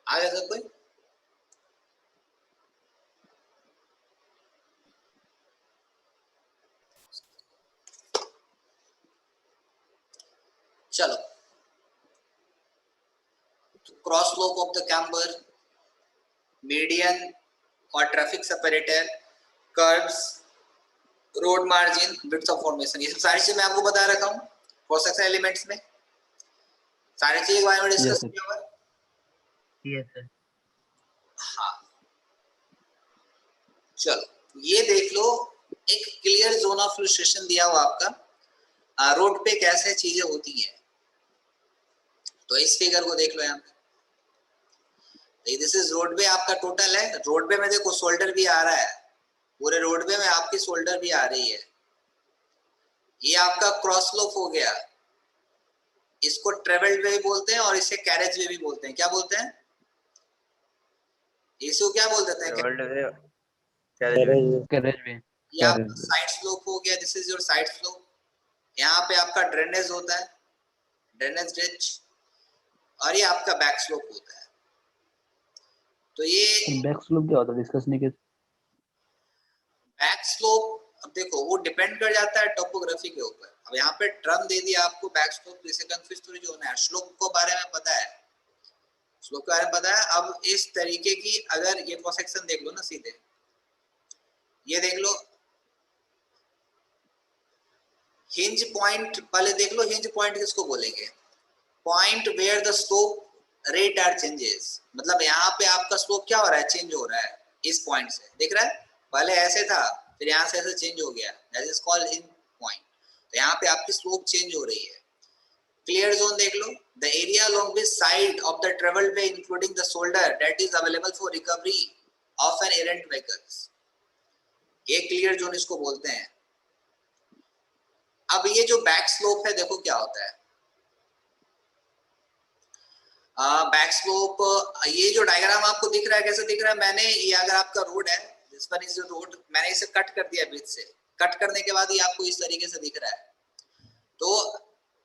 आगे सर कोई? चलो, cross slope of the camber, median और traffic separator, curves, road margin, width of formation, ये सब सारी चीजें मैं आपको बता रखा हूँ क्रॉस सेक्शन एलिमेंट्स में। सारी चीजें के बारे में डिस्कस किया हुआ है। Yes sir. हाँ, चलो ये देख लो, एक क्लियर जोन ऑफ इलस्ट्रेशन दिया हुआ आपका रोड पे कैसे चीजें होती हैं। तो इस फिगर को देख लो यहाँ पे, दिस इज रोडवे आपका टोटल है। रोडवे में देखो शोल्डर भी आ रहा है, पूरे रोडवे में आपकी शोल्डर भी आ रही है। ये आपका क्रॉस स्लोप हो गया, इसको ट्रेवल्ड वे बोलते हैं और इसे कैरेज वे भी बोलते हैं। क्या बोलते हैं? इसको क्या बोल देते हैं? Carriage way. ये आपका साइड स्लोप हो गया, this is your side slope. यहाँ पे आपका ड्रेनेज होता है, ड्रेनेज डिच, और ये आपका बैक स्लोप होता है। तो ये बैक स्लोप क्या होता है, डिस्कस नहीं किया। बैक स्लोप अब देखो वो डिपेंड कर जाता है टोपोग्राफी के ऊपर। अब यहाँ पे टर्म दे दिया आपको बैक स्लोप, इसे कंफ्यूज थोड़ी जो होना है। स्लोप को बारे में पता है, स्लोप के बारे में पता है। अब इस तरीके की अगर ये क्रॉस सेक्शन देख लो ना सीधे, ये देख लो हिंज पॉइंट, पहले देख लो हिंज पॉइंट किसको बोलेंगे? Point where the slope rate are changes. मतलब यहाँ पे आपका स्लोप क्या हो रहा है? चेंज हो रहा है इस पॉइंट से, दिख रहा है? पहले ऐसे था, फिर यहाँ से ऐसे चेंज हो गया, that is called hinge point. तो यहाँ पे आपकी स्लोप चेंज हो रही है। क्लियर जोन देख लो, the area along which side of the traveled way including the shoulder that is available for recovery of an errant vehicles, ये क्लियर जोन इसको बोलते हैं। अब ये जो बैक स्लोप है देखो क्या होता है। बैक स्लोप, ये जो डायग्राम आपको दिख रहा है कैसे दिख रहा है? मैंने ये अगर आपका रोड है, दिस वन इज रोड, मैंने इसे कट कर दिया बीच से। कट करने के बाद ये आपको इस तरीके से दिख रहा है। तो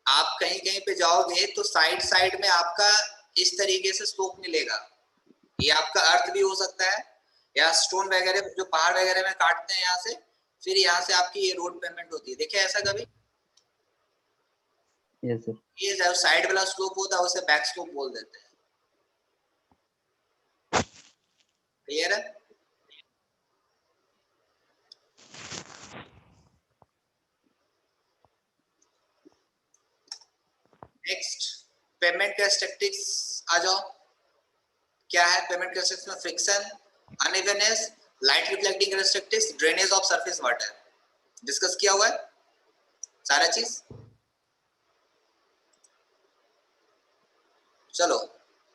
आप कहीं कहीं पे जाओगे तो साइड साइड में आपका इस तरीके से स्लोप मिलेगा। ये आपका अर्थ भी हो सकता है, या स्टोन वगैरह जो पहाड़ वगैरह में काटते हैं यहाँ से, फिर यहाँ से आपकी ये रोड पेमेंट होती है। देखिए ऐसा कभी? Yes sir. ये जो साइड वाला स्लोप होता है उसे बैक स्लोप बोल देते हैं। क्लियर है? नेक्स्ट पेमेंट कैरेक्टरिस्टिक्स आ जाओ। क्या है पेमेंट कैरेक्टरिस्टिक्स में? Friction, unevenness, light reflecting characteristics, drainage of surface water, discuss किया हुआ है सारा चीज। चलो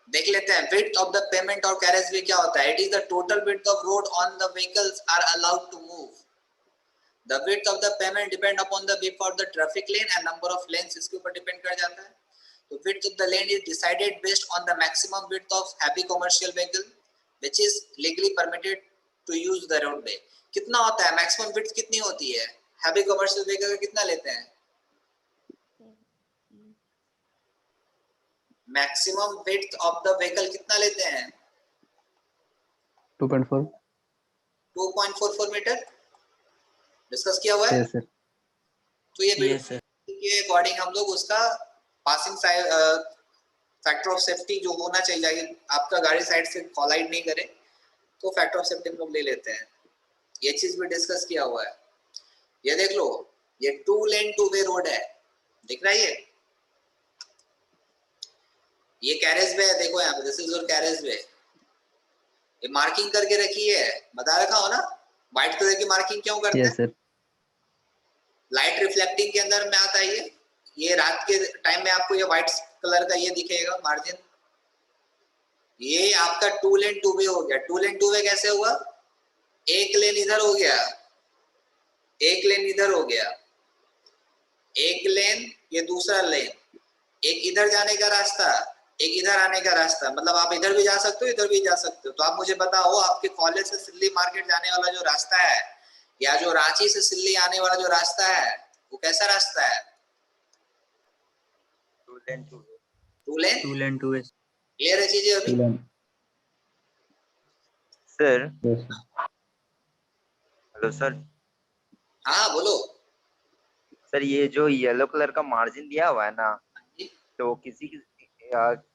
देख लेते हैं। विड्थ ऑफ द पेमेंट और कैरेज वे क्या होता है? It is the total width of road on the vehicles are allowed to move. The width of the pavement depend upon the width of the traffic lane and number of lanes, इसके ऊपर depend कर जाता है। तो width of the lane is decided based on the maximum width of heavy commercial vehicle which is legally permitted to use the roadway। कितना होता है maximum width? कितनी होती है? heavy commercial vehicle का कितना लेते हैं? Maximum width of the vehicle कितना लेते हैं? 2.4 2.44 मीटर। डिस्कस किया हुआ है। Yes sir. तो ये width के अकॉर्डिंग हम लोग उसका पासिंग फैक्टर ऑफ सेफ्टी जो होना चाहिए, आपका गाड़ी साइड से कोलाइड नहीं करे, तो फैक्टर ऑफ सेफ्टी हम लोग ले लेते हैं। ये चीज भी डिस्कस किया हुआ है। ये देख लो, ये 2 लेन 2 वे रोड है, दिख रहा है? ये कैरेज वे है, देखो यहाँ पे this is your carriage way. ये मार्किंग करके रखी है, बता रखा हो ना व्हाइट कलर की मार्किंग क्यों करते हैं? Yes sir. लाइट रिफ्लेक्टिंग के अंदर में आता है ये रात के टाइम में आपको ये व्हाइट कलर का ये दिखेगा मार्जिन। ये आपका 2 लेन 2 वे हो गया। 2 लेन 2 वे कैसे हुआ? एक लेन इधर हो गया, एक लेन इधर हो गया, एक लेन ये दूसरा लेन, एक इधर जाने का रास्ता, एक इधर आने का रास्ता। मतलब आप इधर भी जा सकते हो, इधर भी जा सकते हो। तो आप मुझे बताओ, आपके कॉलेज से सिल्ली मार्केट जाने वाला जो रास्ता है, या जो रांची से सिल्ली आने वाला जो रास्ता है, वो कैसा रास्ता है? 2 लेन 2 वे। क्लियर है चीजें अभी? Sir Yes, sir. Hello sir. हाँ बोलो। सर ये जो येलो कलर का मार्जिन दिया हुआ है ना, जी। तो किसी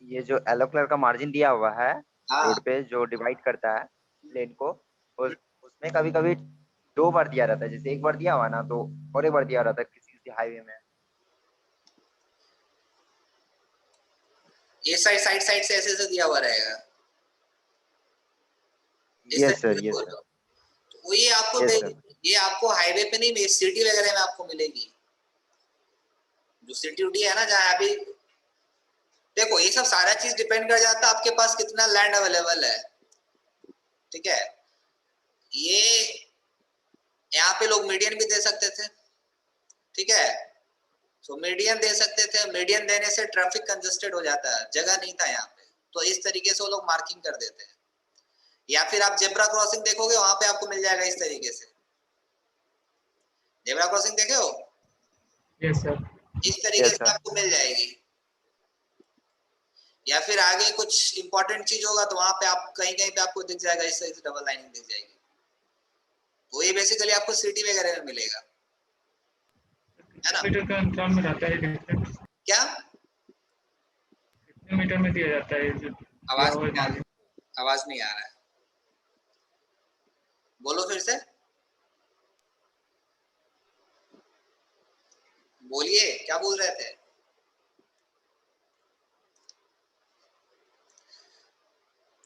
ये जो येलो कलर का मार्जिन दिया हुआ है हाँ। रोड पे जो डिवाइड करता है लेन को, उसमें कभी कभी 2 बार दिया रहता है। जैसे एक बार दिया हुआ है ना, तो और एक बार दिया रहता है किसी किसी हाईवे में। ये साइड साइड साइड से ऐसे ऐसे दिया हुआ रहेगा इस यस तरीके सर, से यस बोल रहे सर, हो। तो ये आपको यस सर। ये आपको हाईवे पे नहीं, सिटी वगैरह में आपको मिलेगी। जो सिटी उटी है ना, जहाँ अभी देखो ये सब सारा चीज डिपेंड कर जाता है आपके पास कितना लैंड अवेलेबल है। ठीक है। ये यहाँ पे लोग मीडियन भी दे सकते थे। ठीक है। तो मीडियन दे सकते थे, मीडियन देने से ट्रैफिक कंजेस्टेड हो जाता है, जगह नहीं था यहाँ पे, तो इस तरीके से वो लोग मार्किंग कर देते हैं। या फिर आप जेब्रा क्रॉसिंग देखोगे, वहां पे आपको मिल जाएगा इस तरीके से। जेब्रा क्रॉसिंग देखे हो? Yes, sir. इस तरीके यस से सर। आपको मिल जाएगी। या फिर आगे कुछ इंपॉर्टेंट चीज होगा तो वहां पे आप कहीं कहीं पे आपको दिख जाएगा, इस तरीके से डबल लाइनिंग दिख जाएगी। तो ये बेसिकली आपको सिटी वगैरह में मिलेगा, है ना? मीटर का अंतराल में रहता है डिफरेंस? क्या कितने मीटर में दिया जाता है ये जो दिया आवाज हुआ है नहीं आ मार्जिन? रहा, आवाज नहीं आ रहा है, बोलो फिर से, बोलिए क्या बोल रहे थे?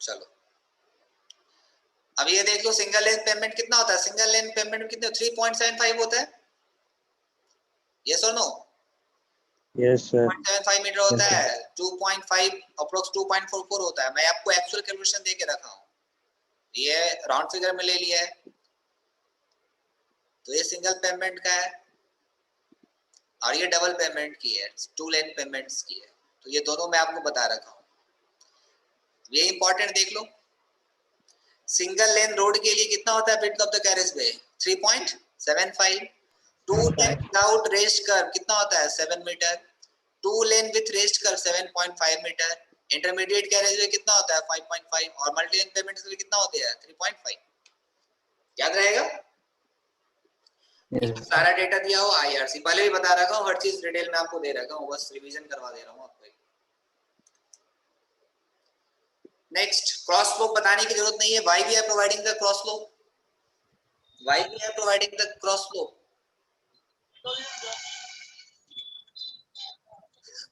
चलो अब ये देख लो, सिंगल लेन पेमेंट कितना होता है? सिंगल लेन पेमेंट में कितने 3.75 होता है, यस और नो? Yes, sir. 0.75 मीटर होता है, 2.5 अप्रोक्स 2.44 होता है। मैं आपको एक्चुअल कैलकुलेशन दे के रखा हूँ, ये राउंड फिगर में ले लिया है। तो ये सिंगल पेमेंट का है और ये डबल पेमेंट की है, 2 लेन पेमेंट्स की है। तो ये दोनों मैं आपको बता रखा हूँ, ये इंपॉर्टेंट देख लो। सिंगल लेन रोड के लिए कितना होता है width of the carriageway? 3.75। 2 lane without raised kerb कितना होता है? 7 metre. 2 lane with raised kerb 7.5 metre. Intermediate carriageway कितना होता है? 5.5। और मल्टी लेन पेमेंट के लिए कितना होते हैं? 3.5। याद रहेगा? Yes, sir. सारा डेटा दिया हो, आईआरसी पहले भी बता रखा हूँ, हर चीज डिटेल में आपको दे रखा हूँ, बस रिवीजन करवा दे रहा हूँ आपको। नेक्स्ट, क्रॉस स्लोप बताने की जरूरत नहीं है, why we are providing the cross slope, why we are providing the cross slope.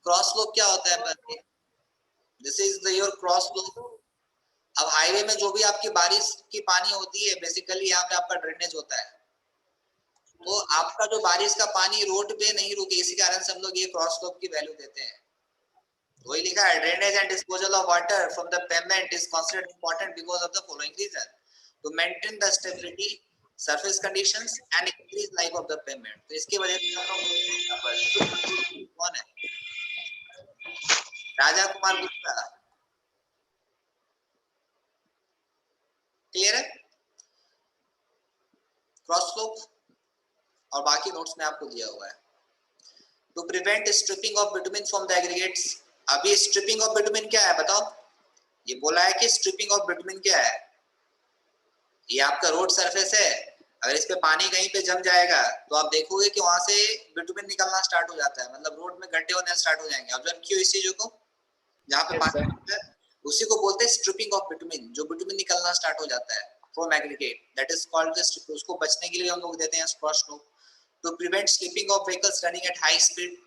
Cross slope क्या होता है पहले? This is the your cross slope. अब हाईवे में जो भी आपकी बारिश की पानी होती है, बेसिकली यहाँ पे आपका ड्रेनेज होता है, तो आपका जो बारिश का पानी रोड पे नहीं रुके, इसी कारण से हम लोग ये क्रॉस स्लोप की वैल्यू देते हैं। वही लिखा है, drainage and disposal of water from the pavement is considered important because of the following reason: to maintain the stability, surface conditions and increase life of the pavement. तो इसकी वजह से हम लोग कौन है? राजा कुमार गुप्ता। क्लियर है? क्रॉस स्लोप और बाकी नोट्स में आपको दिया हुआ है। To prevent stripping of bitumen from the aggregates. अभी स्ट्रिपिंग ऑफ बिटुमिन क्या है बताओ? ये बोला है कि स्ट्रिपिंग ऑफ बिटुमिन क्या है? ये आपका रोड सरफेस है, अगर इस पे पानी कहीं पे जम जाएगा तो आप देखोगे कि वहां से बिटुमिन निकलना स्टार्ट हो जाता है, मतलब रोड में गड्ढे होने स्टार्ट हो जाएंगे। ऑब्जर्व कियो इस चीजों को, जहाँ पे Yes, पानी sir. होता है उसी को बोलते हैं स्ट्रिपिंग ऑफ बिटुमिन। जो बिटुमिन निकलना स्टार्ट हो जाता है from aggregate, that is called the strip. उसको बचने के लिए हम लोग देते हैं cross slope. To prevent slipping of vehicles running at high speed,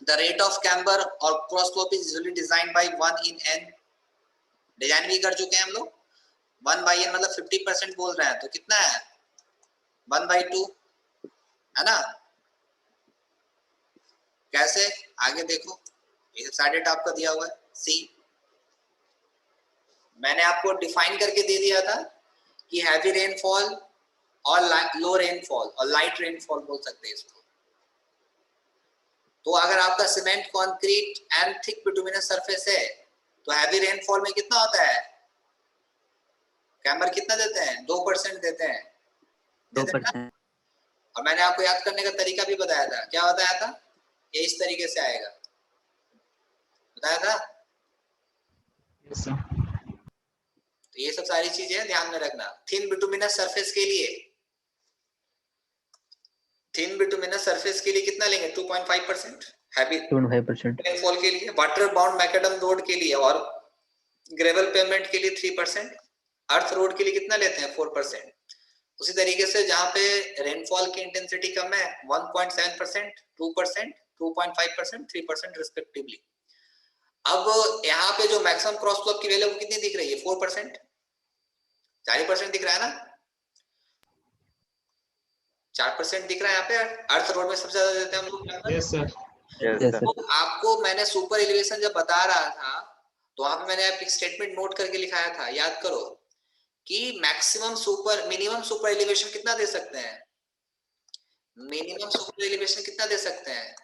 the rate of camber और cross slope is usually designed by 1 in n। Design भी कर चुके हैं हम लोग। 1 by n मतलब 50% बोल रहे हैं, तो कितना है? 1/2, है ना? कैसे? आगे देखो, ये सारा डेटा आपका दिया हुआ है। सी, मैंने आपको डिफाइन करके दे दिया था कि हैवी रेनफॉल और लो रेनफॉल और लाइट रेनफॉल बोल सकते हैं इसको। तो अगर आपका cement, concrete and thick bituminous surface है तो हैवी रेनफॉल में कितना होता है? कैमर कितना देते हैं? 2% देते हैं, देते हैं ना? और मैंने आपको याद करने का तरीका भी बताया था। क्या बताया था? ये इस तरीके से आएगा, बताया था। Yes, sir. तो ये सब सारी चीजें ध्यान में रखना। थिन बिटुमिनस सरफेस के लिए, थिन बिटुमिनस सरफेस के लिए कितना लेंगे? 2.5%। हैवी 2.5%। रेनफॉल के लिए, वाटर बाउंड मैकेडम रोड के लिए और ग्रेवल पेवमेंट के लिए 3%, अर्थ रोड के लिए कितना लेते हैं? 4%। उसी तरीके से जहां पे रेनफॉल की इंटेंसिटी कम है 1.7%, 2%, 2.5%, 3% रिस्पेक्टिवली। अब यहाँ पे जो मैक्सिमम क्रॉस स्लोप की वैल्यू कितनी दिख रही है? 4%, 4% दिख रहा है ना? 4% दिख रहा है यहाँ पे। अर्थ रोड में सबसे ज्यादा देते हैं हम लोग। Yes sir. Yes, Yes, sir. sir. तो आपको मैंने सुपर एलिवेशन जब बता रहा था तो वहां पे मैंने एक स्टेटमेंट नोट करके लिखाया था, याद करो, कि मिनिमम सुपर एलिवेशन कितना दे सकते हैं? मिनिमम सुपर एलिवेशन कितना दे सकते हैं?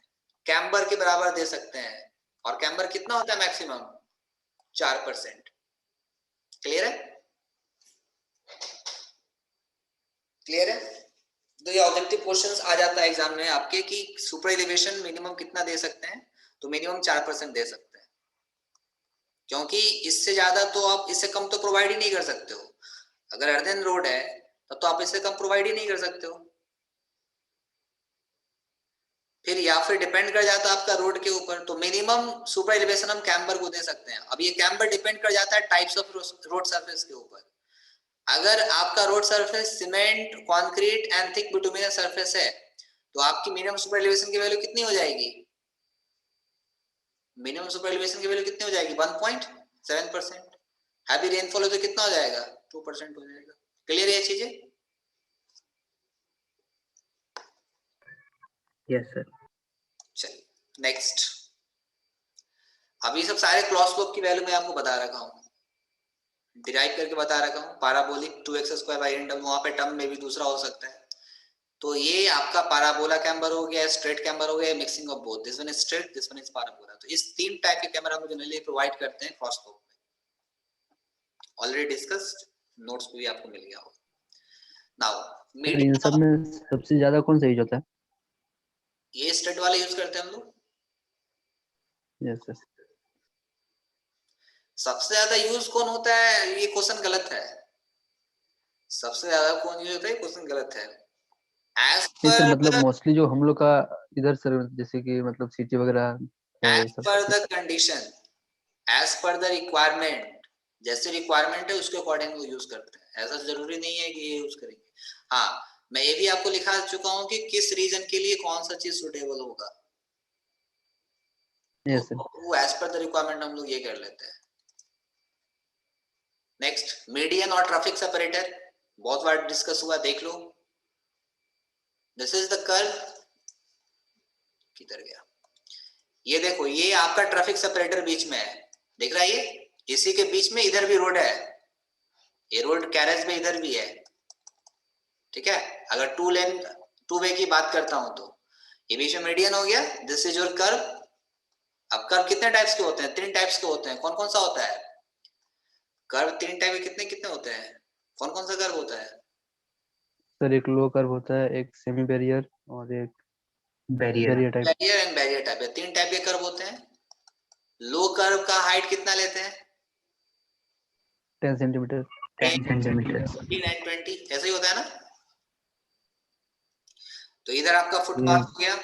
कैम्बर के बराबर दे सकते हैं। और कैम्बर कितना होता है मैक्सिमम? 4%। क्लियर है? क्लियर है? तो ये ऑब्जेक्टिव क्वेश्चंस आ जाता है एग्जाम में आपके कि सुपर एलिवेशन मिनिमम कितना दे सकते हैं? तो मिनिमम 4% दे सकते हैं, क्योंकि इससे ज्यादा तो आप, इससे कम तो प्रोवाइड ही नहीं कर सकते हो। अगर अर्धन रोड है तब तो आप इससे कम प्रोवाइड ही नहीं कर सकते हो। फिर या फिर डिपेंड कर जाता है आपका रोड के ऊपर। तो मिनिमम सुपर एलिवेशन हम कैम्बर को दे सकते हैं। अब ये कैम्बर डिपेंड कर जाता है टाइप्स ऑफ रोड सरफेस के ऊपर। अगर आपका road surface cement, concrete and thick bituminous surface है तो आपकी मिनिमम सुपर एलिवेशन की वैल्यू कितनी हो जाएगी? मिनिमम सुपर एलिवेशन की वैल्यू कितनी हो जाएगी? 1.7%। हैवी रेनफॉल हो तो कितना हो जाएगा? 2% हो जाएगा। क्लियर है ये चीजें? Yes, sir. चलिए नेक्स्ट। अब ये सब सारे क्रॉस स्लोप की वैल्यू मैं आपको बता रखा हूँ, डिराइव करके बता रखा हूँ। पैराबोलिक 2x² वहां पे टर्म में भी दूसरा हो सकता है। तो ये आपका पैराबोला कैम्बर हो गया, स्ट्रेट कैम्बर हो गया, mixing of both. This one is straight, this one is parabola. तो इस तीन टाइप के कैमरा हम जनरली प्रोवाइड करते हैं क्रॉस स्लोप में। ऑलरेडी डिस्कस्ड, नोट्स भी आपको मिल गया होगा। नाउ इन सब में सबसे ज्यादा कौन सा यूज होता है? ये स्ट्रेट वाला यूज करते हैं हम लोग। Yes, sir. सबसे ज्यादा यूज कौन होता है? ये क्वेश्चन गलत है। सबसे ज्यादा कौन यूज होता है? क्वेश्चन गलत है। एज नहीं सर, पर मतलब मोस्टली जो हम लोग का इधर सर, जैसे कि मतलब सिटी वगैरह है ये एज सब। Per the condition, as per the requirement, जैसे रिक्वायरमेंट है उसके अकॉर्डिंग वो यूज करते हैं। ऐसा जरूरी नहीं है कि ये यूज करेंगे। हाँ, मैं ये भी आपको लिखा चुका हूँ कि किस रीजन के लिए कौन सा चीज सुटेबल होगा। Yes, sir. तो एज पर द रिक्वायरमेंट हम लोग ये कर लेते हैं। नेक्स्ट, मीडियन और ट्रैफिक सेपरेटर बहुत बार डिस्कस हुआ, देख लो। दिस इज द कर्व, किधर गया? ये देखो, ये आपका ट्रैफिक सेपरेटर बीच में है, दिख रहा है? ये इसी के बीच में इधर भी रोड है, ये रोड कैरेज में इधर भी है, ठीक है? अगर टू वे की बात करता हूं तो ये बीच में मीडियन हो गया। This is your curve. अब कर्व कितने टाइप्स के होते हैं? 3 टाइप्स के होते हैं। कौन कौन सा होता है कर्व? 3 टाइप के कितने कितने होते हैं? कौन कौन सा कर्व होता है? सर एक लो कर्व होता है, एक सेमी बैरियर और एक barrier type. Barrier and barrier type, 3 type के कर्व होते हैं। लो कर्व का हाइट कितना लेते हैं? 10 सेंटीमीटर। 10 सेंटीमीटर, 15 and 20, ऐसा ही होता है ना? तो इधर आपका फुटपाथ हो गया,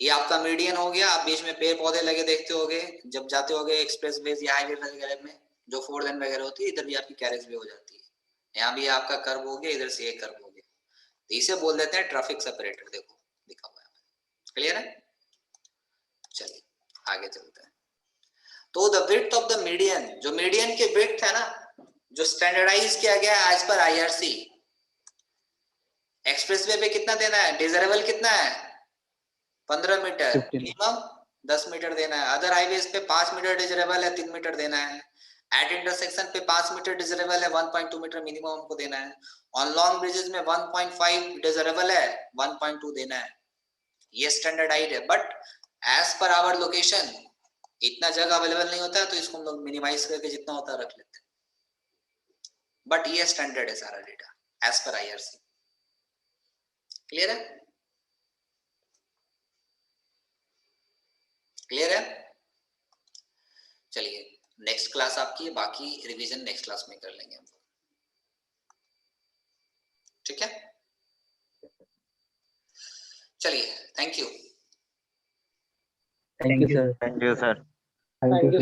ये आपका मीडियन हो गया। आप बीच में पेड़ पौधे लगे देखते होगे जब जाते होगे एक्सप्रेस वे या हाईवे वगैरह में, जो 4 लेन वगैरह होती है, इधर भी आपकी कैरेज वे हो जाती है। यहाँ भी आपका कर्व हो गया, इधर से एक कर्व हो गया, तो इसे बोल देते हैं ट्रैफिक सेपरेटर। देखो लिखा हुआ है, क्लियर है? चलिए आगे चलते हैं। तो the width of the median, जो मीडियन के विड्थ है ना, जो स्टैंडर्डाइज किया गया है एज पर आईआरसी, एक्सप्रेसवे पे कितना देना है? डिजायरेबल कितना है? 15 मीटर, 15। मिनिमम 10 मीटर देना है। अदर हाईवेज पे 5 मीटर डिजायरेबल है, 3 मीटर देना है। एट इंटरसेक्शन पे 5 मीटर डिजायरेबल है, 1.2 मीटर मिनिमम हमको देना है। ऑन लॉन्ग ब्रिजेस में 1.5 डिजायरेबल है, 1.2 देना है। ये स्टैंडर्डाइज है, but as per our location इतना जगह अवेलेबल नहीं होता है, तो इसको हम लोग मिनिमाइज करके जितना होता है रख लेते हैं। बट ये स्टैंडर्ड है सारा data as per IRC. Clear है? क्लियर है? चलिए नेक्स्ट क्लास आपकी है, बाकी रिवीजन नेक्स्ट क्लास में कर लेंगे हम। ठीक है, चलिए, thank you. Thank you sir. Thank you sir. Thank you.